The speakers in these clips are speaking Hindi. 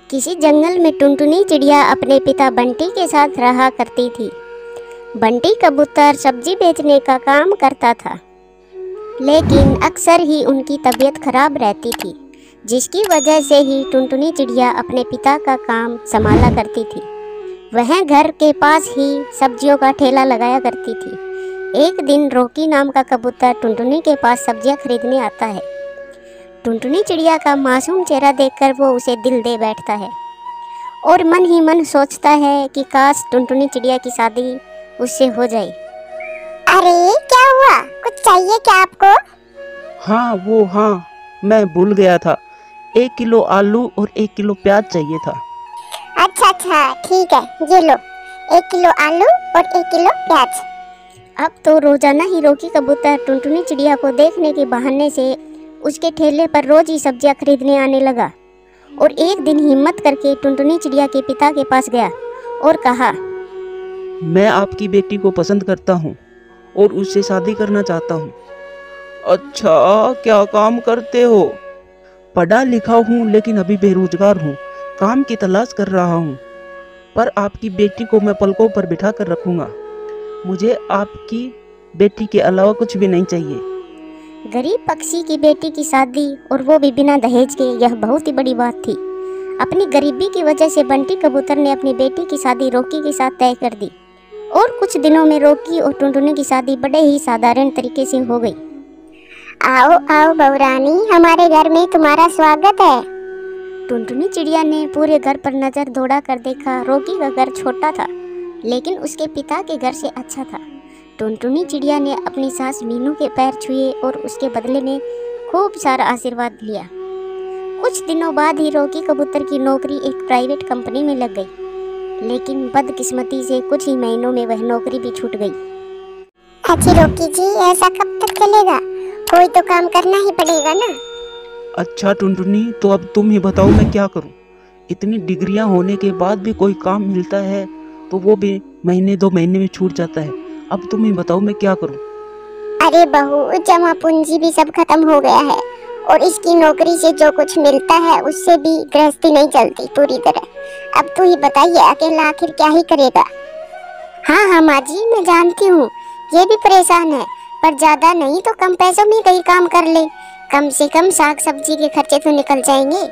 किसी जंगल में टुनटुनी चिड़िया अपने पिता बंटी के साथ रहा करती थी। बंटी कबूतर सब्जी बेचने का काम करता था, लेकिन अक्सर ही उनकी तबीयत खराब रहती थी, जिसकी वजह से ही टुनटुनी चिड़िया अपने पिता का काम संभाला करती थी। वह घर के पास ही सब्जियों का ठेला लगाया करती थी। एक दिन रॉकी नाम का कबूतर टुनटुनी के पास सब्जियां खरीदने आता है। टुनटुनी चिड़िया का मासूम चेहरा देखकर वो उसे दिल दे बैठता है और मन ही मन सोचता है कि काश टुनटुनी चिड़िया की शादी उससे हो जाए। अरे क्या हुआ, कुछ चाहिए क्या आपको? हाँ, मैं भूल गया था। 1 किलो आलू और 1 किलो प्याज चाहिए था। अच्छा ठीक है, ये लो 1 किलो आलू और 1 किलो प्याज। अब तो रोजाना ही रॉकी कबूतर टुनटुनी चिड़िया को देखने के बहाने से उसके ठेले पर रोज ही सब्जियां खरीदने आने लगा और एक दिन हिम्मत करके टुनटुनी चिड़िया के पिता के पास गया और कहा, मैं आपकी बेटी को पसंद करता हूँ और उससे शादी करना चाहता हूँ। अच्छा, क्या काम करते हो? पढ़ा लिखा हूँ लेकिन अभी बेरोजगार हूँ, काम की तलाश कर रहा हूँ, पर आपकी बेटी को मैं पलकों पर बिठा कर रखूँगा। मुझे आपकी बेटी के अलावा कुछ भी नहीं चाहिए। गरीब पक्षी की बेटी की शादी, और वो भी बिना दहेज के, यह बहुत ही बड़ी बात थी। अपनी गरीबी की वजह से बंटी कबूतर ने अपनी बेटी की शादी रॉकी के साथ तय कर दी और कुछ दिनों में रॉकी और टुनटुनी की शादी बड़े ही साधारण तरीके से हो गई। आओ आओ बहू रानी, हमारे घर में तुम्हारा स्वागत है। टुनटुनी चिड़िया ने पूरे घर पर नजर दौड़ा कर देखा। रॉकी का घर छोटा था, लेकिन उसके पिता के घर से अच्छा था। टुनटुनी चिड़िया ने अपनी सास मीनू के पैर छुए और उसके बदले में खूब सारा आशीर्वाद लिया। कुछ दिनों बाद ही रॉकी कबूतर की नौकरी एक प्राइवेट कंपनी में लग गई, लेकिन बदकिस्मती से कुछ ही महीनों में वह नौकरी भी छूट गई। अच्छी रॉकी जी, ऐसा कब तक चलेगा? कोई तो काम करना ही पड़ेगा ना। अच्छा टुनटुनी, तो अब तुम ही बताओ मैं क्या करूं? इतनी डिग्रियां होने के बाद भी कोई काम मिलता है तो वो भी महीने 2 महीने में छूट जाता है। अब तुम ही बताओ मैं क्या करूं? अरे बहू, जमा पूंजी भी सब खत्म हो गया है और इसकी नौकरी से जो कुछ मिलता है उससे भी गृहस्थी नहीं चलती पूरी तरह। अब तू ही बताइए, अकेला आखिर क्या ही करेगा? हाँ माँ जी, मैं जानती हूँ ये भी परेशान है, पर ज्यादा नहीं तो कम पैसों में कहीं काम कर ले, कम से कम साग सब्जी के खर्चे तो निकल जाएंगे।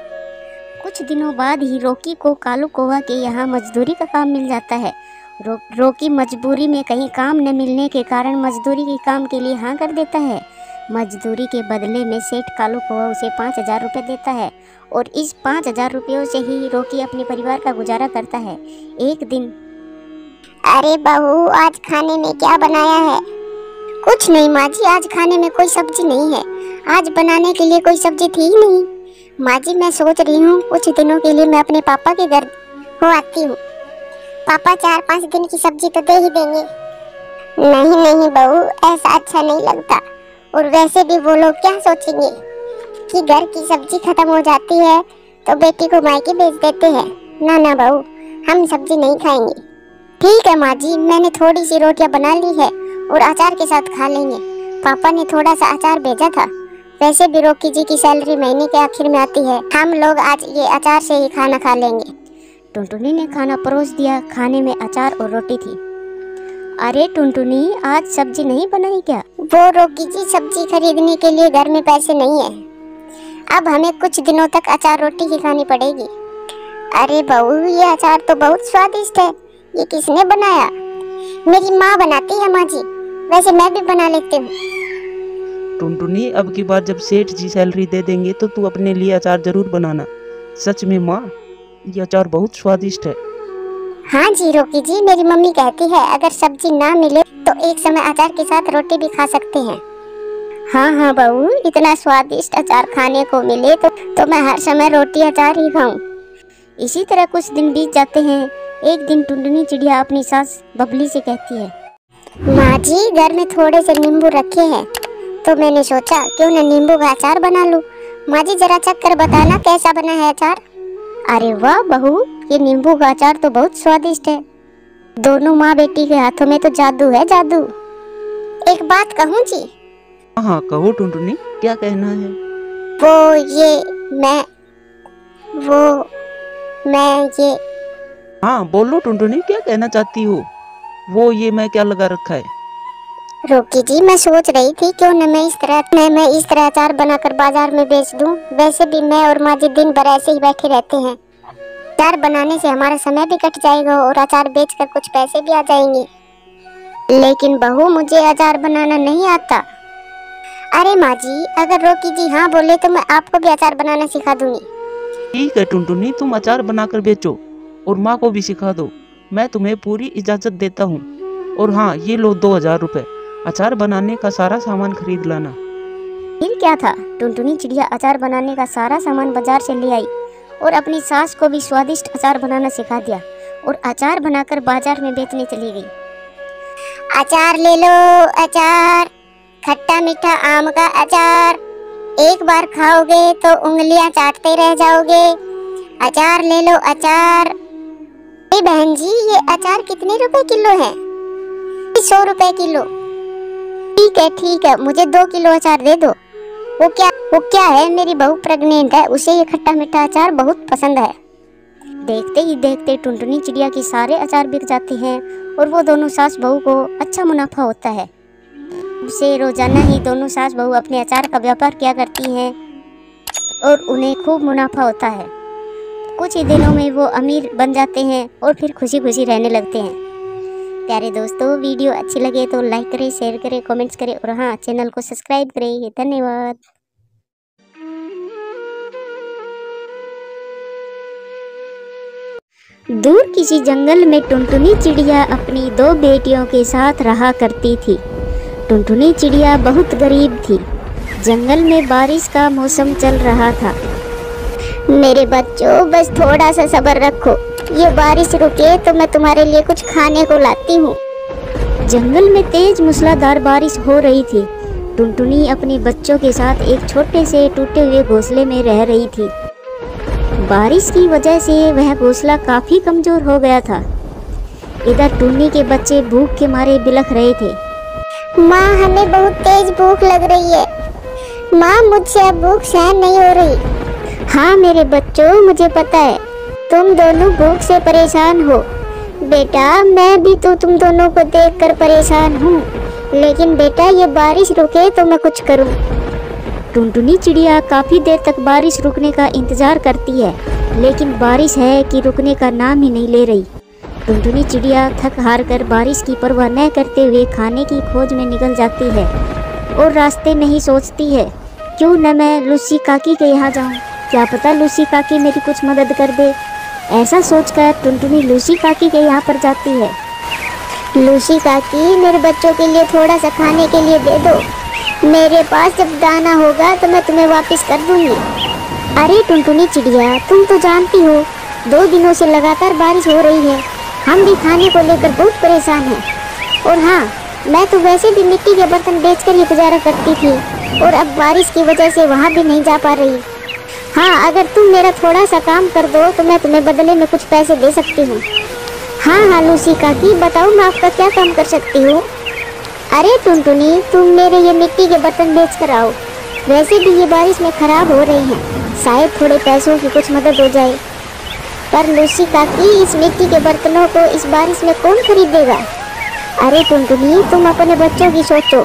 कुछ दिनों बाद ही रॉकी को कालू कौवा के यहाँ मजदूरी का काम मिल जाता है। रॉकी मजबूरी में कहीं काम न मिलने के कारण मजदूरी के काम के लिए हाँ कर देता है। मजदूरी के बदले में सेठ कालू कौवा उसे 5,000 रुपये देता है और इस 5,000 रुपयों से ही रॉकी अपने परिवार का गुजारा करता है। एक दिन, अरे बहू, आज खाने में क्या बनाया है? कुछ नहीं माँ जी, आज खाने में कोई सब्जी नहीं है। आज बनाने के लिए कोई सब्जी थी ही नहीं। माँ जी, मैं सोच रही हूँ कुछ दिनों के लिए मैं अपने पापा के घर हो आती हूँ। पापा 4-5 दिन की सब्जी तो दे ही देंगे। नहीं बहू, ऐसा अच्छा नहीं लगता, और वैसे भी वो लोग क्या सोचेंगे कि घर की सब्जी खत्म हो जाती है तो बेटी को मायके भेज देते हैं। ना बहू, हम सब्जी नहीं खाएंगे। ठीक है माँ जी, मैंने थोड़ी सी रोटियां बना ली है और अचार के साथ खा लेंगे। पापा ने थोड़ा सा अचार भेजा था। वैसे भी रॉकी जी की सैलरी महीने के आखिर में आती है, हम लोग आज ये अचार से ही खाना खा लेंगे। टुनटुनी ने खाना परोस दिया। खाने में अचार और रोटी थी। अरे टुनटुनी, आज सब्जी नहीं बनाई क्या? वो रॉकी जी, सब्जी खरीदने के लिए घर में पैसे नहीं है। अब हमें कुछ दिनों तक अचार रोटी ही खानी पड़ेगी। अरे बहू, ये अचार तो बहुत स्वादिष्ट है। ये किसने बनाया? मेरी माँ बनाती है माँ जी, वैसे मैं भी बना लेती हूँ। टुनटुनी, अब की बार जब सेठ जी सैलरी दे देंगे तो तू अपने लिए अचार जरूर बनाना। सच में माँ, ये अचार बहुत स्वादिष्ट है। हाँ जी रॉकी जी, मेरी मम्मी कहती है अगर सब्जी ना मिले तो एक समय अचार के साथ रोटी भी खा सकते हैं। हाँ बहू, इतना स्वादिष्ट अचार खाने को मिले तो मैं हर समय रोटी अचार ही खाऊं। इसी तरह कुछ दिन बीत जाते हैं। एक दिन टुनटुनी चिड़िया अपनी सास बबली से कहती है, माँ जी, घर में थोड़े से नींबू रखे हैं तो मैंने सोचा क्यों न नींबू का अचार बना लूं। माँ जी, जरा चख कर बताना कैसा बना है अचार। अरे वाह बहू, ये नींबू का अचार तो बहुत स्वादिष्ट है। दोनों माँ बेटी के हाथों में तो जादू है, जादू। एक बात कहूँ जी? हाँ कहो टुनटुनी, क्या कहना है? वो मैं ये हाँ बोलो टुनटुनी, क्या कहना चाहती हो? वो ये मैं क्या लगा रखा है? रोकी जी, मैं सोच रही थी क्यों न मैं इस तरह अचार बनाकर बाजार में बेच दूं। वैसे भी मैं और माँ जी दिन भर ऐसे ही बैठे रहते हैं। अचार बनाने से हमारा समय भी कट जाएगा और अचार बेचकर कुछ पैसे भी आ जाएंगे। लेकिन बहू, मुझे अचार बनाना नहीं आता। अरे माँ जी, अगर रोकी जी हाँ बोले तो मैं आपको भी अचार बनाना सिखा दूंगी। ठीक है टुनटुनी, तुम अचार बनाकर बेचो और माँ को भी सिखा दो। मैं तुम्हें पूरी इजाजत देता हूँ। और हाँ, ये लो 2000 रुपए। अचार बनाने का सारा सामान खरीद लाना। फिर क्या था, टुनटुनी चिड़िया अचार बनाने का सारा सामान बाजार से ले आई और अपनी सास को भी स्वादिष्ट अचार बनाना सिखा दिया और अचार बनाकर बाजार में बेचने चली गई। अचार ले लो, अचार, खट्टा मीठा आम का अचार। एक बार खाओगे तो उंगलियां चाटते रह जाओगे। अचार ले लो, अचार। अरे बहन जी, ये अचार कितने रुपए किलो है? 100 रुपए किलो। ठीक है, मुझे 2 किलो अचार दे दो। वो क्या है, मेरी बहू प्रेग्नेंट है, उसे ये खट्टा मीठा अचार बहुत पसंद है। देखते ही देखते टुनटुनी चिड़िया के सारे अचार बिक जाते हैं और वो दोनों सास बहू को अच्छा मुनाफा होता है। उसे रोजाना ही दोनों सास बहू अपने अचार का व्यापार किया करती हैं और उन्हें खूब मुनाफा होता है। कुछ ही दिनों में वो अमीर बन जाते हैं और फिर खुशी खुशी रहने लगते हैं। प्यारे दोस्तों, वीडियो अच्छी लगे तो लाइक करें, शेयर करें, कमेंट्स करें और हाँ, चैनल को सब्सक्राइब करें। धन्यवाद। दूर किसी जंगल में टुनटुनी चिड़िया अपनी 2 बेटियों के साथ रहा करती थी। टुनटुनी चिड़िया बहुत गरीब थी। जंगल में बारिश का मौसम चल रहा था। मेरे बच्चों, बस थोड़ा सा सब्र रखो, ये बारिश रुके तो मैं तुम्हारे लिए कुछ खाने को लाती हूँ। जंगल में तेज मूसलाधार बारिश हो रही थी। टुनटुनी अपने बच्चों के साथ एक छोटे से टूटे हुए घोंसले में रह रही थी। बारिश की वजह से वह घोंसला काफी कमजोर हो गया था। इधर टुन्नी के बच्चे भूख के मारे बिलख रहे थे। माँ, हमें बहुत तेज भूख लग रही है। माँ, मुझसे अब भूख सहन नहीं हो रही। हाँ मेरे बच्चों, मुझे पता है तुम दोनों भूख से परेशान हो। बेटा, मैं भी तो तुम दोनों को देखकर परेशान हूँ। लेकिन बेटा, ये बारिश रुके तो मैं कुछ करूँ। टुनटुनी चिड़िया काफी देर तक बारिश रुकने का इंतजार करती है, लेकिन बारिश है कि रुकने का नाम ही नहीं ले रही। टुनटुनी चिड़िया थक हार कर बारिश की परवाह न करते हुए खाने की खोज में निकल जाती है और रास्ते नहीं सोचती है, क्यों न मैं लूसी काकी के यहाँ जाऊँ, क्या पता लूसी काकी मेरी कुछ मदद कर दे। ऐसा सोचकर टुनटुनी लूसी काकी के यहाँ पर जाती है। लूसी काकी, मेरे बच्चों के लिए थोड़ा सा खाने के लिए दे दो। मेरे पास जब दाना होगा तो मैं तुम्हें वापस कर दूंगी। अरे टुनटुनी चिड़िया, तुम तो जानती हो 2 दिनों से लगातार बारिश हो रही है। हम भी खाने को लेकर बहुत परेशान हैं। और हाँ, मैं तो वैसे भी मिट्टी के बर्तन बेचकर ही गुजारा करती थी और अब बारिश की वजह से वहाँ भी नहीं जा पा रही। हाँ, अगर तुम मेरा थोड़ा सा काम कर दो तो मैं तुम्हें बदले में कुछ पैसे दे सकती हूँ। हाँ लूसी काकी, बताओ मैं आपका क्या काम कर सकती हूँ। अरे टुनटुनी, तुम मेरे ये मिट्टी के बर्तन बेच कर आओ। वैसे भी ये बारिश में खराब हो रही हैं, शायद थोड़े पैसों की कुछ मदद हो जाए। पर लूसी काकी, इस मिट्टी के बर्तनों को इस बारिश में कौन खरीदेगा। अरे टुनटुनी, तुम अपने बच्चों की सोचो,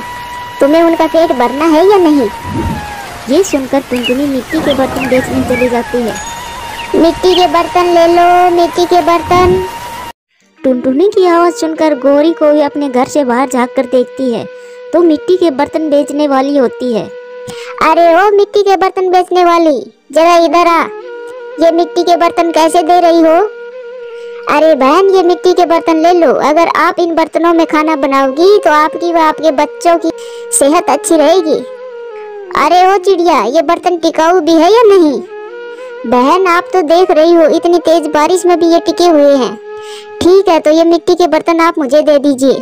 तुम्हें उनका पेट भरना है या नहीं। ये सुनकर टुनटुनी मिट्टी के बर्तन बेचने चली जाती है। मिट्टी के बर्तन ले लो, मिट्टी के बर्तन। टुनटुनी की आवाज़ सुनकर गौरी को भी अपने घर से बाहर झाँक कर देखती है तो मिट्टी के बर्तन बेचने वाली होती है। अरे ओ मिट्टी के बर्तन बेचने वाली, जरा इधर आ। ये मिट्टी के बर्तन कैसे दे रही हो। अरे बहन, ये मिट्टी के बर्तन ले लो। अगर आप इन बर्तनों में खाना बनाओगी तो आपकी व आपके बच्चों की सेहत अच्छी रहेगी। अरे ओ चिड़िया, ये बर्तन टिकाऊ भी है या नहीं। बहन, आप तो देख रही हो इतनी तेज बारिश में भी ये टिके हुए हैं। ठीक है, तो ये मिट्टी के बर्तन आप मुझे दे दीजिए।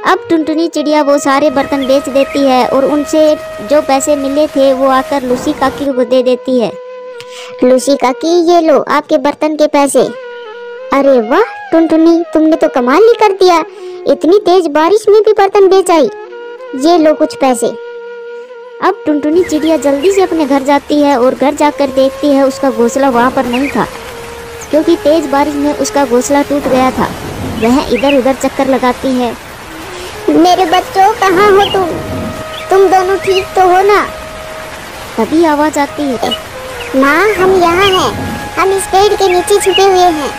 अब टुनटुनी चिड़िया वो सारे बर्तन बेच देती है और उनसे जो पैसे मिले थे वो आकर लूसी काकी को दे देती है। लूसी काकी, ये लो आपके बर्तन के पैसे। अरे वाह टुनटुनी, तुमने तो कमाल ही कर दिया, इतनी तेज बारिश में भी बर्तन बेच आई। ये लो कुछ पैसे। अब टुनटुनी चिड़िया जल्दी से अपने घर जाती है और घर जाकर देखती है उसका घोंसला वहाँ पर नहीं था। क्योंकि तेज बारिश में उसका घोंसला टूट गया था। वह इधर उधर चक्कर लगाती है। मेरे बच्चों, कहाँ हो तुम दोनों ठीक तो हो ना? तभी आवाज आती है, माँ हम यहाँ हैं, हम इस पेड़ के नीचे छुपे हुए हैं।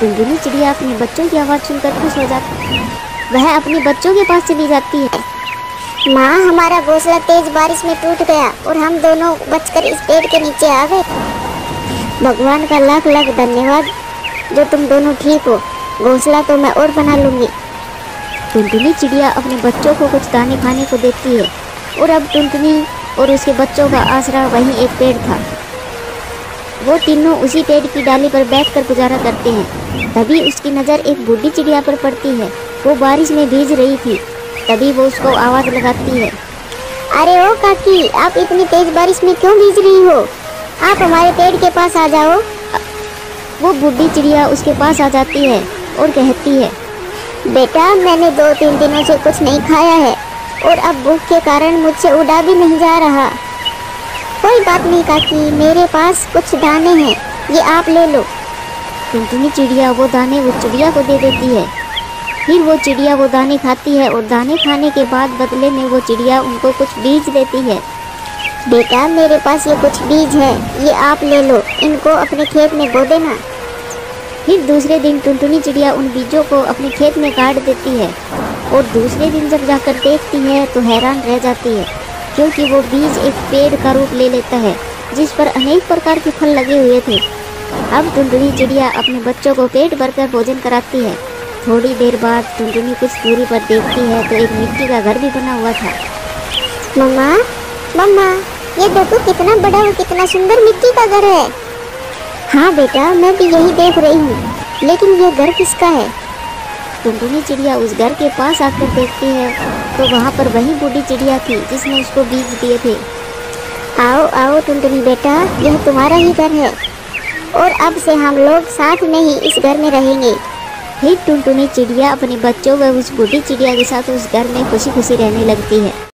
टुनटुनी चिड़िया अपने बच्चों की आवाज़ सुनकर खुश हो जाती है। वह अपने बच्चों के पास चली जाती है। माँ, हमारा घोंसला तेज बारिश में टूट गया और हम दोनों बचकर इस पेड़ के नीचे आ गए। भगवान का लाख लाख धन्यवाद जो तुम दोनों ठीक हो। घोंसला तो मैं और बना लूँगी। टुनटुनी चिड़िया अपने बच्चों को कुछ दाने खाने को देती है और अब टुनटुनी और उसके बच्चों का आसरा वहीं एक पेड़ था। वो तीनों उसी पेड़ की डाली पर बैठकर गुजारा करते हैं। तभी उसकी नज़र एक बूढ़ी चिड़िया पर पड़ती है। वो बारिश में भीग रही थी। तभी वो उसको आवाज़ लगाती है, अरे ओ काकी, आप इतनी तेज बारिश में क्यों भीग रही हो? आप हमारे पेड़ के पास आ जाओ। वो बूढ़ी चिड़िया उसके पास आ जाती है और कहती है, बेटा, मैंने 2-3 दिनों से कुछ नहीं खाया है और अब भूख के कारण मुझसे उड़ा भी नहीं जा रहा। कोई बात नहीं काकी, मेरे पास कुछ दाने हैं, ये आप ले लो। टुनटुनी चिड़िया वो दाने वो चिड़िया को दे देती है। फिर वो चिड़िया वो दाने खाती है और दाने खाने के बाद बदले में वो चिड़िया उनको कुछ बीज देती है। बेटा, मेरे पास ये कुछ बीज है, ये आप ले लो, इनको अपने खेत में बो देना। फिर दूसरे दिन टुनटुनी चिड़िया उन बीजों को अपने खेत में काट देती है और दूसरे दिन जब जाकर देखती है तो हैरान रह जाती है, क्योंकि वो बीज एक पेड़ का रूप ले लेता है जिस पर अनेक प्रकार के फल लगे हुए थे। अब टुनटुनी चिड़िया अपने बच्चों को पेट भरकर भोजन कराती है। थोड़ी देर बाद टुनटुनी कुछ दूरी पर देखती है तो एक मिट्टी का घर भी बना हुआ था। मम्मा, मम्मा, ये देखो कितना बड़ा और कितना सुंदर मिट्टी का घर है। हाँ बेटा, मैं भी यही देख रही हूँ, लेकिन ये घर किसका है? टुनटुनी चिड़िया उस घर के पास आकर देखती है तो वहाँ पर वही बूढ़ी चिड़िया थी जिसने उसको बीज दिए थे। आओ आओ टुनटुनी बेटा, यह तुम्हारा ही घर है और अब से हम लोग साथ में ही इस घर में रहेंगे। फिर टुनटुनी चिड़िया अपने बच्चों व उस बूढ़ी चिड़िया के साथ उस घर में खुशी खुशी रहने लगती है।